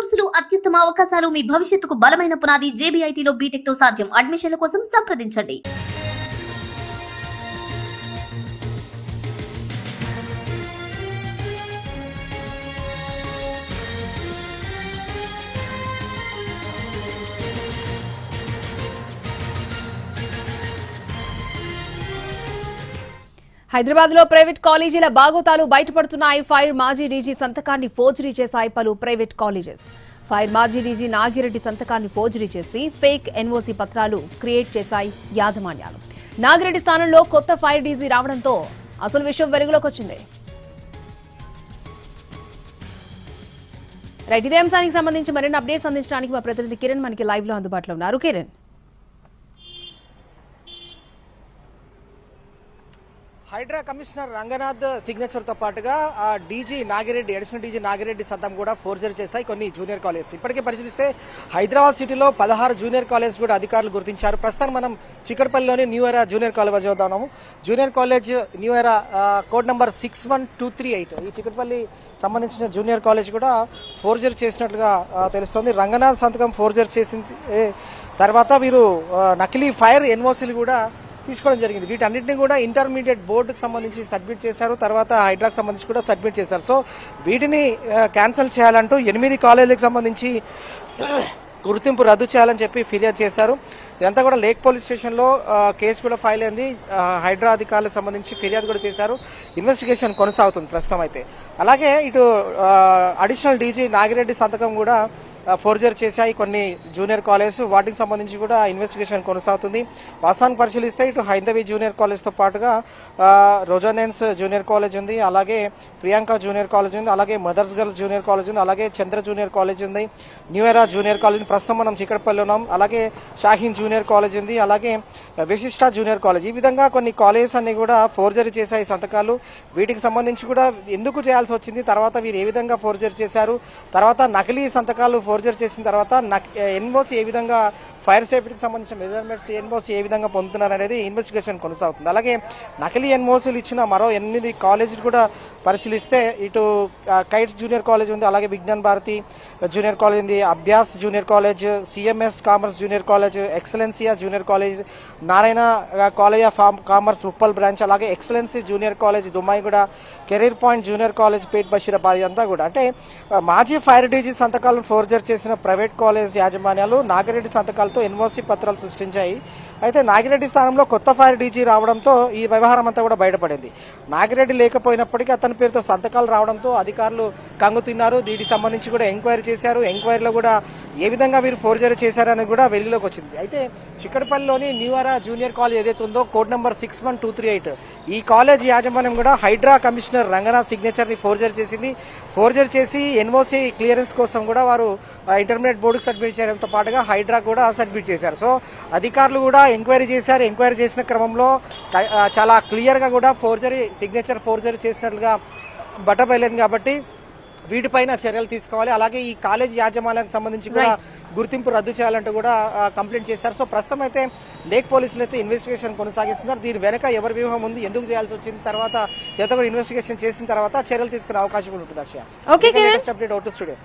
కోర్సులు అత్యుత్తమ అవకాశాలు మీ భవిష్యత్తుకు బలమైన పునాది JBITలో బీటెక్ తో సాధ్యం. అడ్మిషన్ల కోసం సంప్రదించండి. హైదరాబాద్ లో ప్రైవేట్ కాలేజీల బాగోతాలు బయటపడుతున్నాయి. ఫైర్ మాజీ డీజీ సంతకాన్ని ఫోర్జరీ చేశాయి పలు ప్రైవేట్ కాలేజెస్. ఫైర్ మాజీ డీజీ నాగిరెడ్డి సంతకాన్ని ఫోర్జరీ చేసి ఫేక్ ఎన్ఓసీ పత్రాలు క్రియేట్ చేశాయి యాజమాన్యాలు. నాగిరెడ్డి స్థానంలో కొత్త ఫైర్ డీజీ రావడంతో అసలు విషయం వెలుగులోకి వచ్చింది. రైట్, ఇదే అంశానికి సంబంధించి మరిన్ని అప్డేట్స్ అందించడానికి మా ప్రతినిధి కిరణ్ మనకి లైవ్ లో అందుబాటులో ఉన్నారు. కిరణ్, హైడ్రా కమిషనర్ రంగనాథ్ సిగ్నేచర్ తో పాటుగా DG Nagireddy, additional DG Nagireddy సంతకం కూడా ఫోర్జరీ చేశాయి కొన్ని జూనియర్ కాలేజ్. ఇప్పటికే పరిశీలిస్తే హైదరాబాద్ సిటీలో 16 జూనియర్ కాలేజ్ కూడా అధికారులు గుర్తించారు. ప్రస్తుతం మనం చిక్కడపల్లిలోని న్యూ ఎరా జూనియర్ కాలేజ్ వద్ద ఉన్నాము. Junior college new era code number 61238 ఈ చిక్కడపల్లి సంబంధించిన జూనియర్ కాలేజ్ కూడా ఫోర్జరీ చేసినట్లుగా తెలుస్తోంది. రంగనాథ్ సంతకం ఫోర్జరీ చేసిన తర్వాత వీరు నకిలీ ఫైర్ ఎన్ఓసీలు కూడా తీసుకోవడం జరిగింది. వీటన్నింటినీ కూడా ఇంటర్మీడియట్ బోర్డుకు సంబంధించి సబ్మిట్ చేశారు. తర్వాత హైడ్రాకు సంబంధించి కూడా సబ్మిట్ చేశారు. సో వీటిని క్యాన్సిల్ చేయాలంటూ 8 కాలేజీలకు సంబంధించి గుర్తింపు రద్దు చేయాలని చెప్పి ఫిర్యాదు చేశారు. ఇదంతా కూడా లేక్ పోలీస్ స్టేషన్లో కేసు కూడా ఫైల్ అయింది. హైడ్రా అధికారులకు సంబంధించి ఫిర్యాదు కూడా చేశారు. ఇన్వెస్టిగేషన్ కొనసాగుతుంది ప్రస్తుతం అయితే. అలాగే ఇటు అడిషనల్ డీజీ నాగిరెడ్డి సంతకం కూడా ఫోర్జరీ చేశాయి కొన్ని జూనియర్ కాలేజ్. వాటికి సంబంధించి కూడా ఇన్వెస్టిగేషన్ కొనసాగుతుంది. వాస్తవాన్ని పరిశీలిస్తే ఇటు హైందవి జూనియర్ కాలేజ్తో పాటుగా రోజోనెన్స్ జూనియర్ కాలేజ్ ఉంది, అలాగే ప్రియాంక జూనియర్ కాలేజ్ ఉంది, అలాగే మదర్స్ గర్ల్స్ జూనియర్ కాలేజ్ ఉంది, అలాగే చంద్ర జూనియర్ కాలేజ్ ఉంది, న్యూ ఎరా జూనియర్ కాలేజ్ ప్రస్తుతం మనం చిక్కడపల్లి ఉన్నాం, అలాగే షాహీన్ జూనియర్ కాలేజ్ ఉంది, అలాగే విశిష్ట జూనియర్ కాలేజ్. ఈ విధంగా కొన్ని కాలేజెస్ అన్ని కూడా ఫోర్జరీ చేశాయి సంతకాలు. వీటికి సంబంధించి కూడా ఎందుకు చేయాల్సి వచ్చింది, తర్వాత వీరు ఏ విధంగా ఫోర్జరీ చేశారు, తర్వాత నకిలీ సంతకాలు ఫోర్జరీ చేసిన తర్వాత ఎన్ఓసీ ఏ విధంగా ఫైర్ సేఫ్టీకి సంబంధించిన మెజర్మెంట్స్ ఎన్ఓసీ ఏ విధంగా పొందుతున్నారు అనేది ఇన్వెస్టిగేషన్ కొనసాగుతుంది. అలాగే నకిలీ ఎన్ఓసీలు ఇచ్చిన మరో 8 కాలేజీలు కూడా పరిశీలిస్తే ఇటు కైట్స్ జూనియర్ కాలేజ్ ఉంది, అలాగే విజ్ఞాన్ భారతి జూనియర్ కాలేజ్ ఉంది, Abhyas junior college, CMS commerce junior college, Excellencia junior college, Narayana college of commerce Uppal branch, అలాగే Excellency junior college Dummaiguda, career point junior college Pet Basheerabad అంతా కూడా అంటే మాజీ ఫైర్ డీజీ సంతకాలను ఫోర్జరీ చేసిన ప్రైవేట్ కాలేజ్ యాజమాన్యాలు నాగిరెడ్డి సంతకాలతో ఎన్ఓసీ పత్రాలు సృష్టించాయి. అయితే నాగిరెడ్డి స్థానంలో కొత్త ఫైర్ డీజీ రావడంతో ఈ వ్యవహారం అంతా కూడా బయటపడింది. నాగిరెడ్డి లేకపోయినప్పటికీ అతని పేరుతో సంతకాలు రావడంతో అధికారులు కంగుతిన్నారు. దీనికి సంబంధించి కూడా ఎంక్వైరీ చేశారు. ఎంక్వైరీలో కూడా ఏ విధంగా వీరు ఫోర్జరీ చేశారనేది కూడా వెలుగులోకి వచ్చింది. అయితే చిక్కడపల్లిలోని న్యూ ఎరా జూనియర్ కాలేజ్ ఏదైతే ఉందో కోడ్ నెంబర్ 61238 ఈ కాలేజ్ యాజమాన్యం కూడా హైడ్రా కమిషనర్ రంగనాథ్ సిగ్నేచర్ ని ఫోర్జరీ చేసింది. ఫోర్జరీ చేసి ఎన్ఓసీ క్లియరెన్స్ కోసం కూడా వారు ఇంటర్మీడియట్ బోర్డుకు సబ్మిట్ చేయడంతో పాటుగా హైడ్రా కూడా సబ్మిట్ చేశారు. సో అధికారులు కూడా ఎంక్వైరీ చేశారు. ఎంక్వైరీ చేసిన క్రమంలో చాలా క్లియర్ గా కూడా ఫోర్జరీ సిగ్నేచర్ ఫోర్జరీ చేసినట్లుగా బట్టబయలేదు. కాబట్టి వీటిపైన చర్యలు తీసుకోవాలి. అలాగే ఈ కాలేజ్ యాజమాన్యానికి సంబంధించి కూడా గుర్తింపు రద్దు చేయాలంటూ కూడా కంప్లైంట్ చేశారు. సో ప్రస్తుతం అయితే లేక్ పోలీసులు అయితే ఇన్వెస్టిగేషన్ కొనసాగిస్తున్నారు. దీని వెనక ఎవరి వ్యూహం ఉంది, ఎందుకు చేయాల్సి వచ్చింది, తర్వాత ఎంత కూడా ఇన్వెస్టిగేషన్ చేసిన తర్వాత చర్యలు తీసుకునే అవకాశం ఉంటుంది. Okay, update out studio.